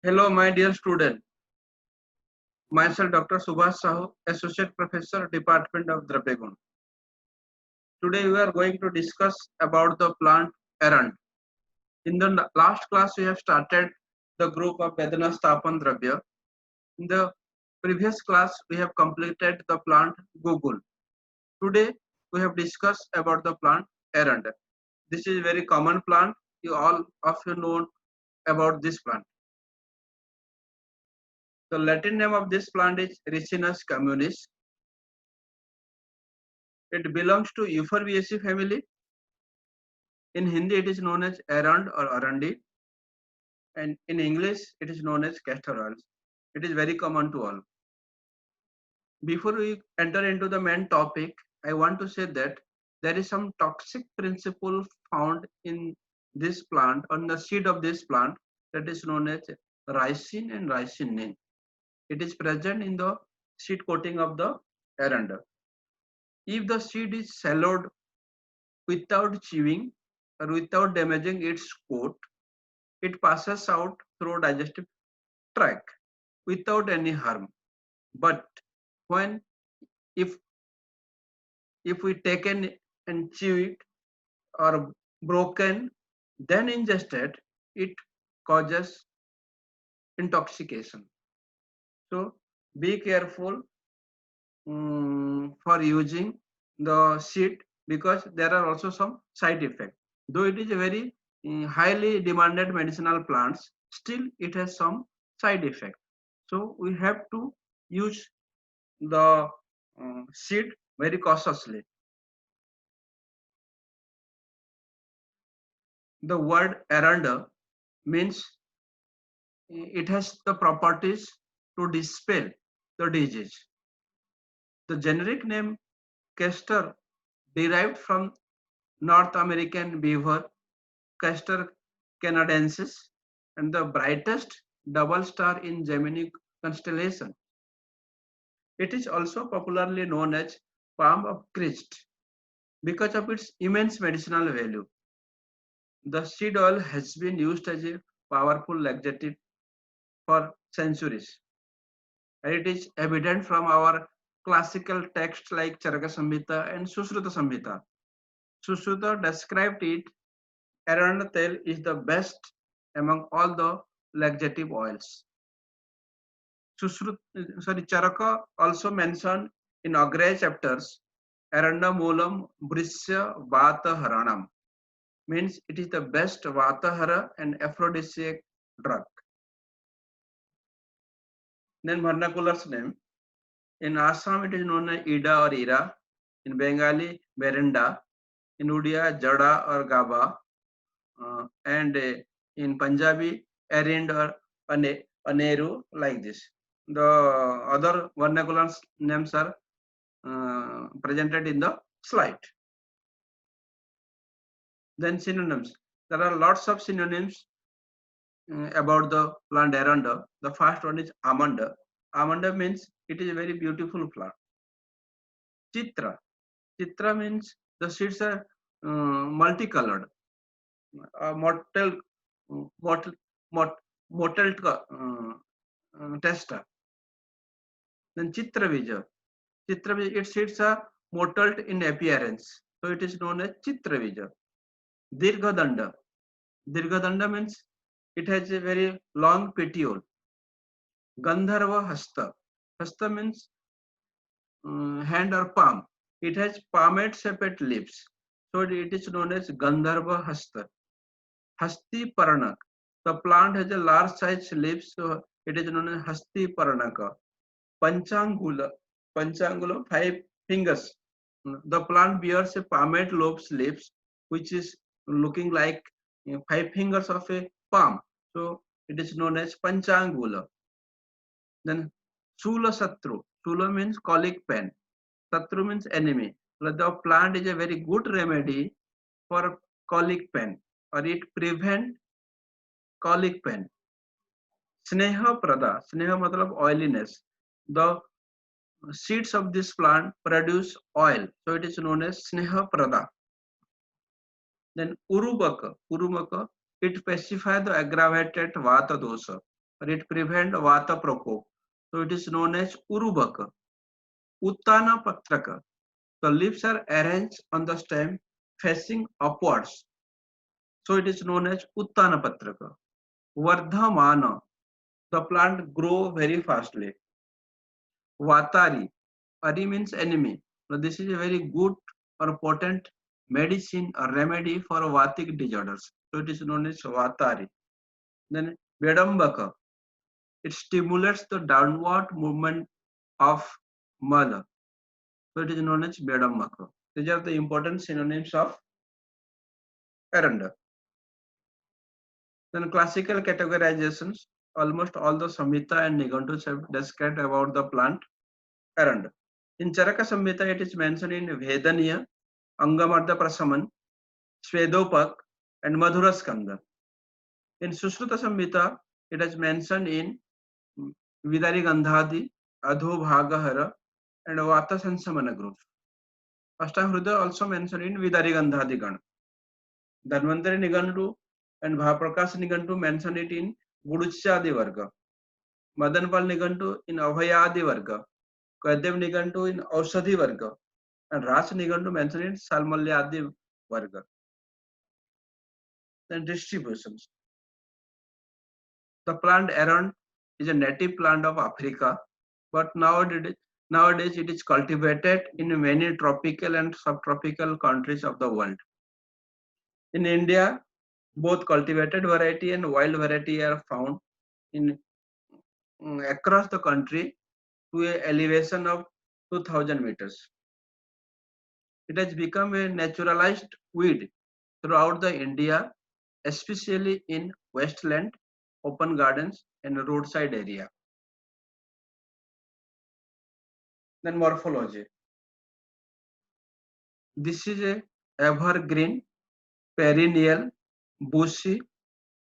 Hello, my dear student. Myself, Dr. Subhash Sahu, Associate Professor, Department of Drapegun. Today, we are going to discuss about the plant errand. In the last class, we have started the group of Vedana Stapan Dravya. In the previous class, we have completed the plant Google. Today, we have discussed about the plant errand. This is very common plant. You all of you know about this plant. The Latin name of this plant is Ricinus communis. It belongs to Euphorbiaceae family. In Hindi, it is known as arand or arandi, and in English, it is known as castor oils. It is very common to all. Before we enter into the main topic, I want to say that there is some toxic principle found in this plant, on the seed of this plant, that is known as ricin and ricinin. It is present in the seed coating of the aranda. If the seed is swallowed without chewing or without damaging its coat, it passes out through digestive tract without any harm. But when if we taken and chew it or broken, then ingested, it causes intoxication. So be careful for using the seed, because there are also some side effects. Though it is a very highly demanded medicinal plants, still it has some side effect. So we have to use the seed very cautiously. The word aranda means it has the properties to dispel the disease. The generic name castor derived from North American beaver, Castor canadensis, and the brightest double star in Gemini constellation. It is also popularly known as palm of Christ because of its immense medicinal value. The seed oil has been used as a powerful laxative for centuries. And it is evident from our classical texts like Charaka Samhita and Susruta Samhita. Susruta described it, aranda tel is the best among all the laxative oils. Charaka also mentioned in Agraya chapters, aranda molam brisya vata haranam, means it is the best vatahara and aphrodisiac drug. Then vernacular's name. In Assam, it is known as Ida or Ira. In Bengali, Berenda. In Odia, Jada or Gaba. And in Punjabi, Arind or Aneru, like this. The other vernacular names are presented in the slide. Then synonyms. There are lots of synonyms about the plant aranda. The first one is amanda. Amanda means it is a very beautiful plant. Chitra. Chitra means the seeds are multicolored. Mottled, testa. Then Chitra Vija. Chitra Vija, its seeds are mottled in appearance. So it is known as Chitra Vija. Dirghadanda. Dirghadanda means it has a very long petiole. Gandharva Hasta. Hasta means hand or palm. It has palmate shaped leaves. So it is known as Gandharva Hasta. Hasti Paranak. The plant has a large size leaves, so it is known as Hasti Paranaka. Panchangula. Panchangula, 5 fingers. The plant bears a palmate lobes leaves, which is looking like 5 fingers of a palm. So it is known as Panchangula. Then Sula Satru. Sula means colic pain. Satru means enemy. So the plant is a very good remedy for colic pain, or it prevent colic pain. Sneha Prada. Sneha matlab oiliness. The seeds of this plant produce oil. So it is known as Sneha Prada. Then Urubaka. Urubaka, it pacifies the aggravated Vata dosa, it prevents vata prakop. So it is known as urubaka. Uttana patraka. The leaves are arranged on the stem facing upwards. So it is known as uttana patraka. Vardhamana. The plant grow very fastly. Vatari. Ari means enemy. So this is a very good or potent medicine or remedy for Vatic disorders. So it is known as Vatari. Then Vedambaka. It stimulates the downward movement of mala. So it is known as Vedambaka. These are the important synonyms of Aranda. Then classical categorizations. Almost all the Samhita and Nightus have described about the plant Aranda. In Charaka Samhita, it is mentioned in Vedaniya, Angamarda Prasaman, Svedopak, and Madhuraskanda. In Sushruta Samhita, it is mentioned in Vidari Gandhadi, Adho Bhagahara, and Vata Sansamana group. Ashtahruda also mentioned in Vidari Gandhadi Gana. Dhanvantari Nigantu and Bhaprakash Nigantu mentioned it in Guduchadi Varga. Madanpal Nigantu in Abhayadi Varga. Kadev Nigantu in Aushadhi Varga. And Ras Nigantu mentioned in Salmalyadi Varga. Then distributions. The plant aran is a native plant of Africa, but nowadays it is cultivated in many tropical and subtropical countries of the world. In India, both cultivated variety and wild variety are found in across the country to an elevation of 2000 meters. It has become a naturalized weed throughout the India, especially in wasteland, open gardens, and roadside area. Then morphology. This is a evergreen, perennial, bushy,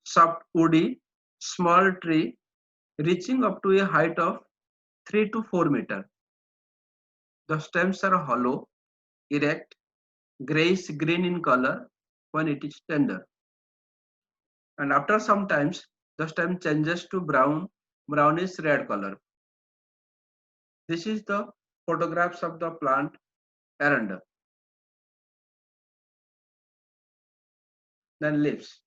soft woody, small tree reaching up to a height of 3 to 4 meters. The stems are hollow, erect, grayish green in color when it is tender. And after some times, the stem changes to brownish red color. This is the photographs of the plant aranda. Then leaves.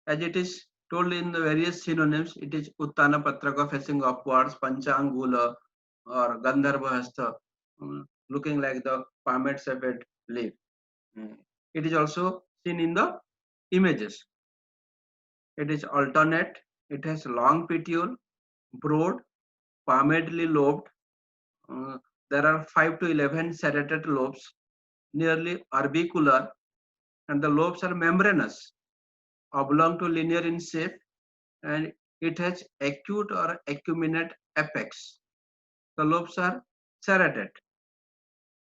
As it is told in the various synonyms, it is Uttana Patraka facing upwards, Panchangula or Gandharva Hasta, looking like the palmate shaped leaf. It is also seen in the images. It is alternate, it has long petiole, broad, palmately lobed. There are 5 to 11 serrated lobes, nearly orbicular, and the lobes are membranous, oblong to linear in shape, and it has acute or acuminate apex. The lobes are serrated.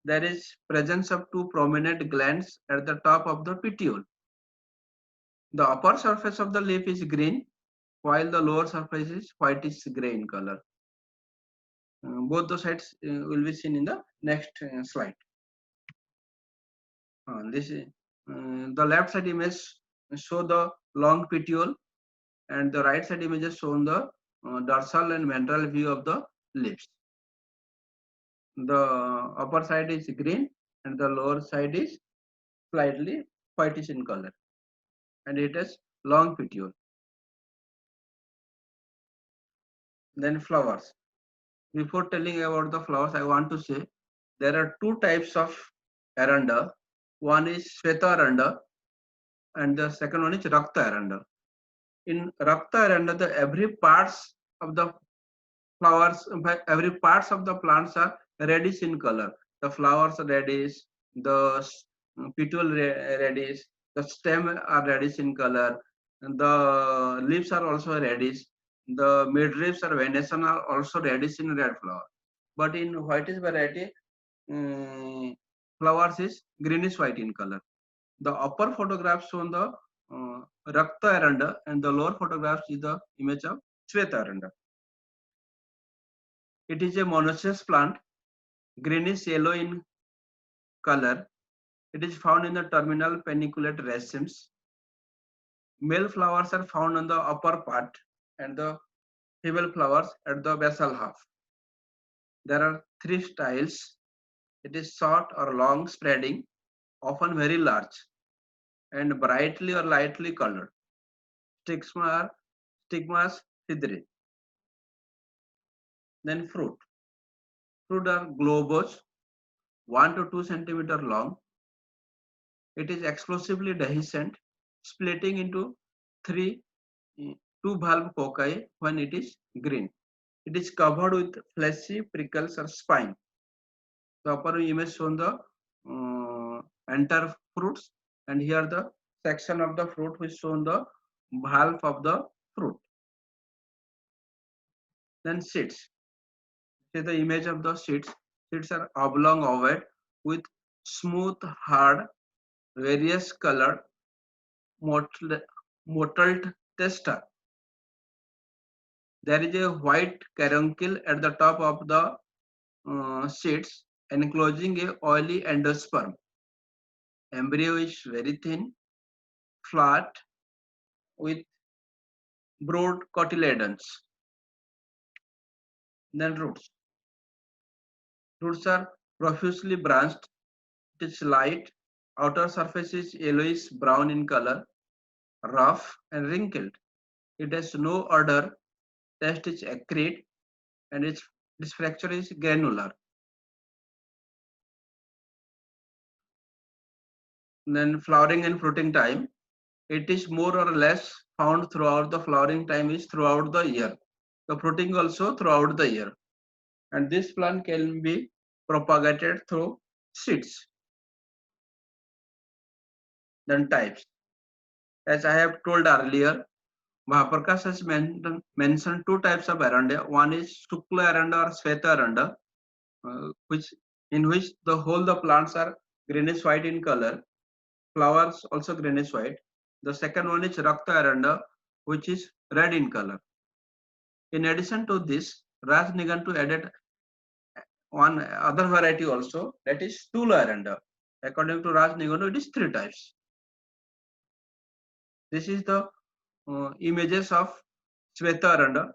There is presence of two prominent glands at the top of the petiole. The upper surface of the leaf is green, while the lower surface is whitish gray in color. Both the sides will be seen in the next slide. The left side image show the long petiole, and the right side images shown the dorsal and ventral view of the leaves. The upper side is green and the lower side is slightly whitish in color, and it has long petiole. Then flowers. Before telling about the flowers, I want to say there are two types of aranda. One is Shweta aranda and the second one is Rakta aranda. In Rakta aranda, every parts of the flowers, every parts of the plants are reddish in color. The flowers are reddish, the petiole reddish, the stem are reddish in color, and the leaves are also reddish. The midribs or venation are also reddish in red flower. But in whitish variety, flowers is greenish white in color. The upper photographs shown the Rakta aranda and the lower photographs is the image of Shweta aranda. It is a monoecious plant, greenish yellow in color. It is found in the terminal paniculate racemes. Male flowers are found on the upper part and the female flowers at the basal half. There are three styles. It is short or long spreading, often very large, and brightly or lightly colored. Stigmas hydri. Then fruit. Fruit are globose, 1 to 2 centimeter long. It is explosively dehiscent, splitting into three two valve cocci when it is green. It is covered with fleshy prickles or spine. The upper image shown the entire fruits, and here the section of the fruit which shown the valve of the fruit. Then seeds. See the image of the seeds. Seeds are oblong ovate with smooth, hard, various colored mottled testa. There is a white caruncle at the top of the seeds enclosing a oily endosperm. Embryo is very thin, flat, with broad cotyledons. Then roots. Roots are profusely branched. It is light. Outer surface is yellowish brown in color, rough and wrinkled. It has no odor. Taste is acrid, and its fracture is granular. Then flowering and fruiting time. It is more or less found throughout the flowering time is throughout the year. The fruiting also throughout the year. And this plant can be propagated through seeds. Then types. As I have told earlier, Mahaprakash has mentioned two types of Arondia. One is Shukla Aranda or Sveta Aranda, in which the whole the plants are greenish white in color. Flowers also greenish white. The second one is Rakta Aranda, which is red in color. In addition to this, Raj Nigantu added one other variety also, that is Stula Aranda. According to Raj Nigantu, it is three types. This is the images of Sveta Aranda.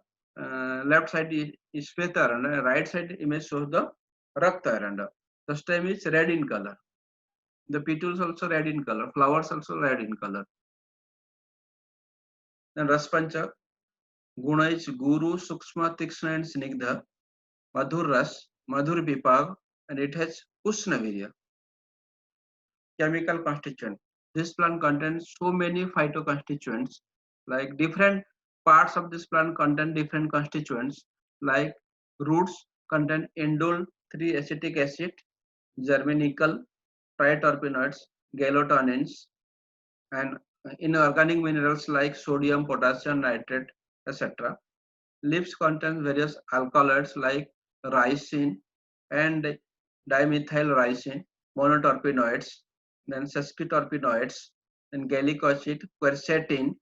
Left side is Sveta Aranda, right side image shows the Rakta Aranda. The stem is red in color. The petals also red in color. Flowers also red in color. Then Raspancha. Guna is Guru, Sukshma, Tikshna and Snigdha. Madhur Ras, Madhur Vipag, and it has Ushnavirya. Chemical constituent. This plant contains so many phytoconstituents, like different parts of this plant contain different constituents, like roots contain indole 3-acetic acid, germanical, triterpenoids, gallotanins, and inorganic minerals like sodium, potassium, nitrate, etc. Leaves contain various alkaloids like ricin and dimethyl ricin, monoterpenoids, then sesquiterpenoids, then gallic acid, quercetin,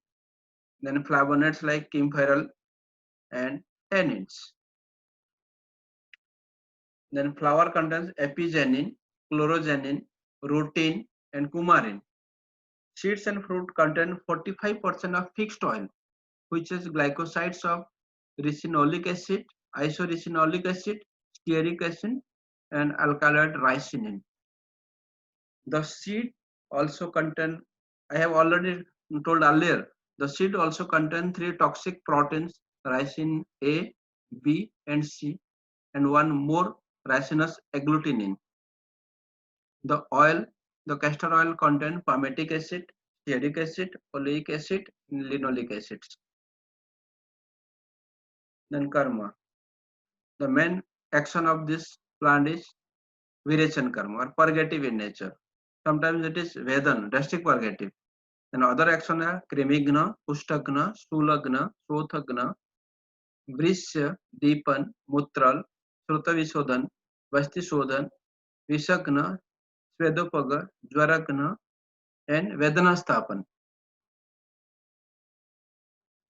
then flavonoids like kimphyrol and tannins. Then flower contains epigenin, chlorogenin, rutin, and coumarin. Seeds and fruit contain 45% of fixed oil, which is glycosides of ricinoleic acid, isoricinoleic acid, stearic acid, and alkaloid ricinin. The seed also contain, I have already told earlier, the seed also contain three toxic proteins, ricin A, B, and C, and one more ricinous agglutinin. The oil, the castor oil contain palmitic acid, stearic acid, oleic acid, and linoleic acids. Then karma. The main action of this plant is Virachan karma or purgative in nature. Sometimes it is Vedan, drastic purgative. And other action are Krimigna, Pushtagna, Stulagna, Sothagna, Vrishya, Deepan, Mutral, Shrutavishodan, Vastishodan, Vishagna, Svedopaga, Jwaragna, and Vedana Stapan.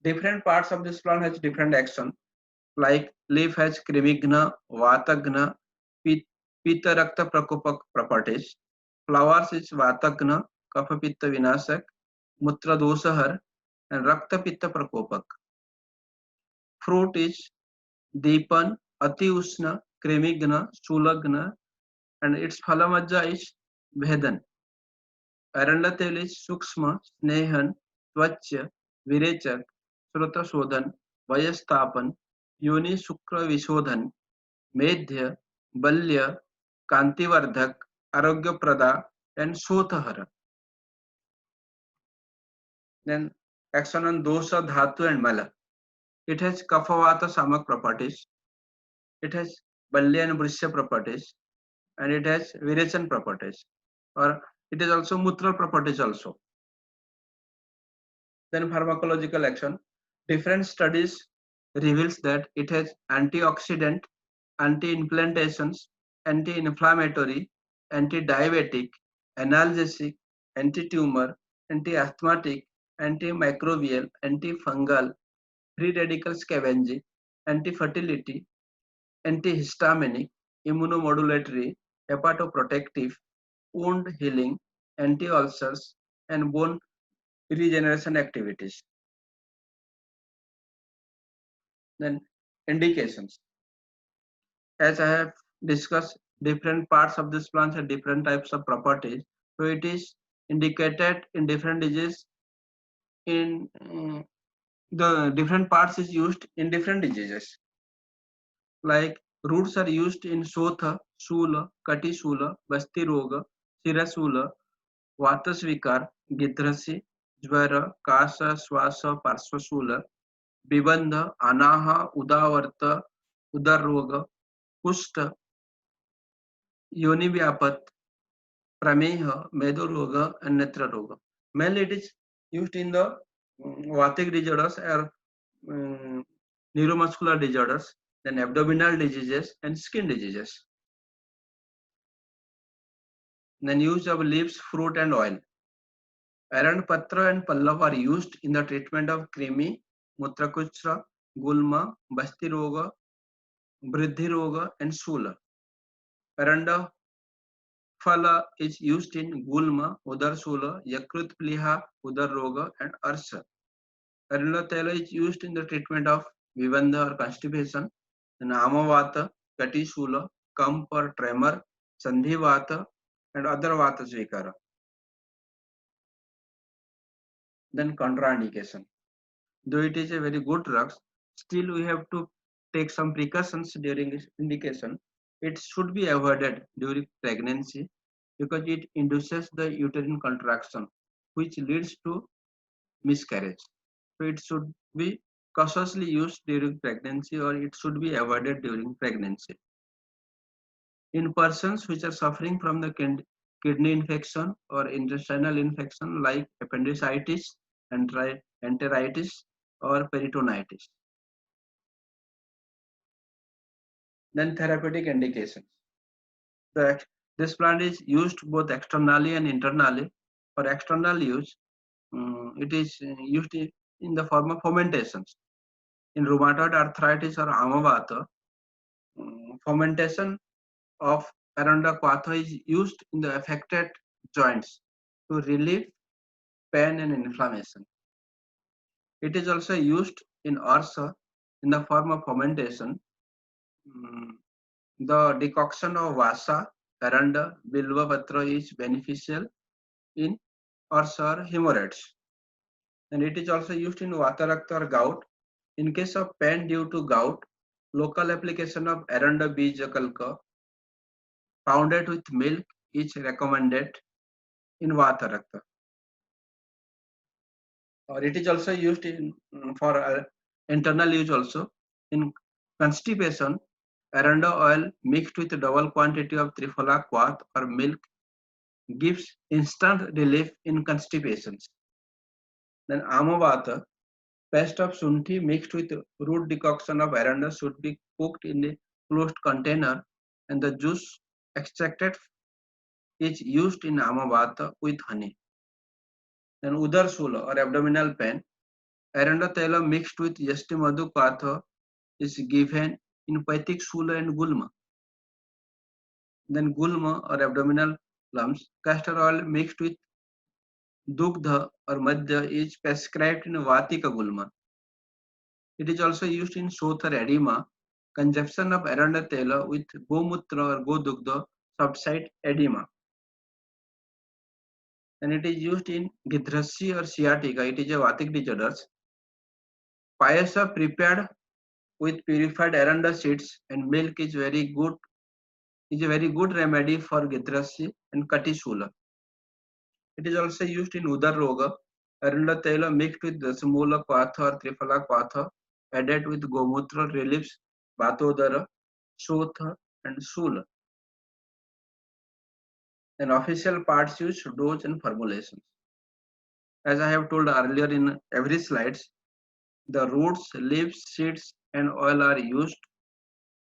Different parts of this plant has different action. Like leaf has Krimigna, Vatagna, Pitta Rakta Prakopak properties. Flowers is Vatagna, Kapha Pitta Vinasak, Mutra Dosahar, and Rakta Pitta Prakopak. fruit is Deepan, Ati Usna, Kremigna, Sulagna, and its Phalamajja is Vedan. Aranda tel is Sukshma, Snehan, Tvachya, Virechak, Srota Sodhan, Vayastapan, Yoni Sukra Vishodhan, Medhya, Balya, Kantivardhak, Arogya Prada, and Sothahara. Then action on Dosa, Dhatu, and Mala. It has Kafavata Samak properties. It has Balya and Brishya properties. And it has Virechan properties. Or it is also Mutra properties also. Then pharmacological action. Different studies reveals that it has antioxidant, anti-inflammations, anti-inflammatory, anti-diabetic, analgesic, anti-tumor, anti-asthmatic, antimicrobial, antifungal, free radical scavenging, anti-fertility, antihistaminic, immunomodulatory, hepatoprotective, wound healing, anti-ulcers, and bone regeneration activities. Then indications. As I have discussed, different parts of this plant have different types of properties. So it is indicated in different diseases. In the different parts is used in different diseases. Like roots are used in Sotha, Shula, Kati Shula, Basti Roga, Shirasula, Vatasvikar, Gidrasi, Jvara, Kasa, Swasa, Parshvasula, Bibandha, Anaha, Udavarta, Udarroga, Kushta, Yonivyaapat, Prameha, Medoroga, and Netraroga. Mainly it is used in the Vatic disorders or neuromuscular disorders, then abdominal diseases and skin diseases. Then use of leaves, fruit and oil. Arand Patra and Pallav are used in the treatment of Krimi, Mutrakuchra, Gulma, Basti Roga, Briddhi Roga and Sula. Aranda Phala is used in Gulma, Udar Sula, Yakrut Pliha, Udar Roga and Arsa. Aranda Tela is used in the treatment of Vivandha or constipation, and Amavata, Kati Sula, Kamp or tremor, Sandhi Vata and other Vata Svikara. Then contraindication. Though it is a very good drug, still we have to take some precautions during its indication. It should be avoided during pregnancy because it induces the uterine contraction, which leads to miscarriage. So it should be cautiously used during pregnancy or it should be avoided during pregnancy. In persons which are suffering from the kidney infection or intestinal infection like appendicitis, enteritis, or peritonitis. Then therapeutic indications. This plant is used both externally and internally. For external use, it is used in the form of fermentations. In rheumatoid arthritis or amavata, fermentation of Aranda Quatha is used in the affected joints to relieve pain and inflammation. It is also used in Arsa in the form of fermentation. The decoction of Vasa, Aranda, Bilva Patra is beneficial in Arsa or hemorrhoids. And it is also used in Vatarakta or gout. In case of pain due to gout, local application of Aranda Bija Kalka pounded with milk is recommended in Vatarakta. Or it is also used in for internal use also. In constipation, Aranda oil mixed with double quantity of Triphala quath or milk gives instant relief in constipations. Then Amavata, paste of Sunthi mixed with root decoction of Aranda should be cooked in a closed container and the juice extracted is used in Amavata with honey. Then Udar Sula or abdominal pain, Aranda Tela mixed with Yasti Madhu Katha is given in Paitik Sula and Gulma. Then Gulma or abdominal lumps, castor oil mixed with Dugdha or Madhya is prescribed in Vatika Gulma. It is also used in Shoth or edema. Consumption of Aranda Tela with Gomutra or Godugdha subside edema. And it is used in Gidhrasi or sciatica. It is a Vatic disorders. Payasa prepared with purified aranda seeds and milk is a very good remedy for Gidhrasi and Katishula. It is also used in Udar Roga. Aranda Tela mixed with Dasamula Kwatha or Triphala Kwatha added with Gomutra relieves Batodara, Shotha and Sula. And official parts use dose and formulations. As I have told earlier in every slides, the roots, leaves, seeds and oil are used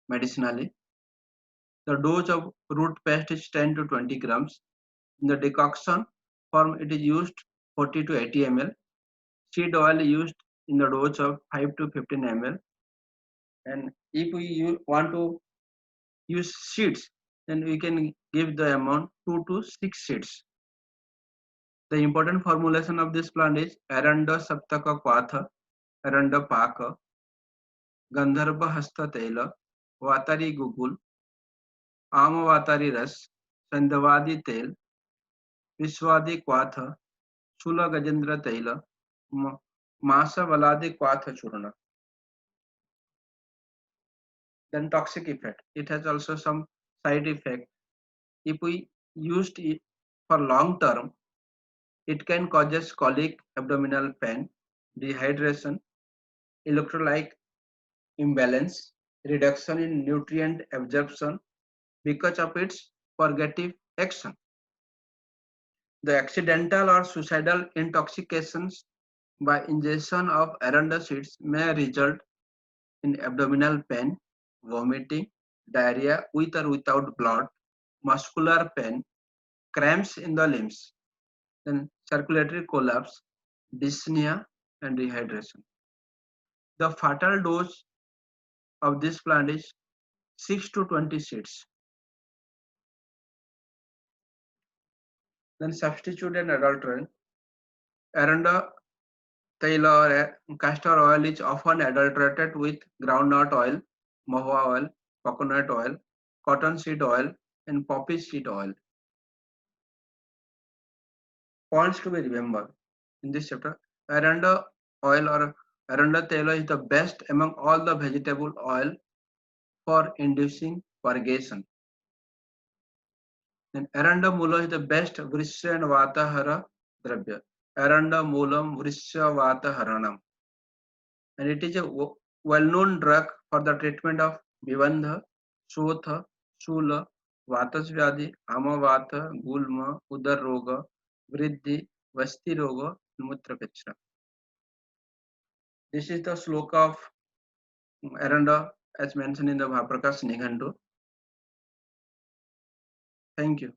medicinally. The dose of root paste is 10 to 20 grams. In the decoction form, it is used 40 to 80 ml. Seed oil used in the dose of 5 to 15 ml. And if we want to use seeds, then we can give the amount 2 to 6 seeds. The important formulation of this plant is Aranda Saptaka Kwatha, Aranda Paka, Gandharva Hasta Tela, Vatari Gugul, Amavatari Ras, Sandhavadi Tel, Vishwadi Kwatha, Sula Gajendra Taila, Masa Valadi Kwatha Churna. Then toxic effect. It has also some side effect. If we used it for long term, it can causes colic, abdominal pain, dehydration, electrolyte imbalance, reduction in nutrient absorption because of its purgative action. The accidental or suicidal intoxications by ingestion of aranda seeds may result in abdominal pain, vomiting, diarrhea with or without blood, muscular pain, cramps in the limbs, then circulatory collapse, dyspnea, and dehydration. The fatal dose of this plant is 6 to 20 seeds. Then substitute and adulterant. Aranda taila or castor oil is often adulterated with groundnut oil, mahua oil, coconut oil, cotton seed oil, and poppy seed oil. Points to be remembered in this chapter. Aranda oil or Aranda taila is the best among all the vegetable oil for inducing purgation. Then Aranda Mula is the best Vrishya and Vatahara Dravya. Aranda Mulam Vrishya Vataharanam. And it is a well-known drug for the treatment of Vivandha, Shotha, Shula, Vatasvyadi, Amavata, Gulma, Udar Roga, Vriddhi, Vasti Roga, and Mutrakachra. This is the sloka of Aranda as mentioned in the Mahaprakash Nighantu. Thank you.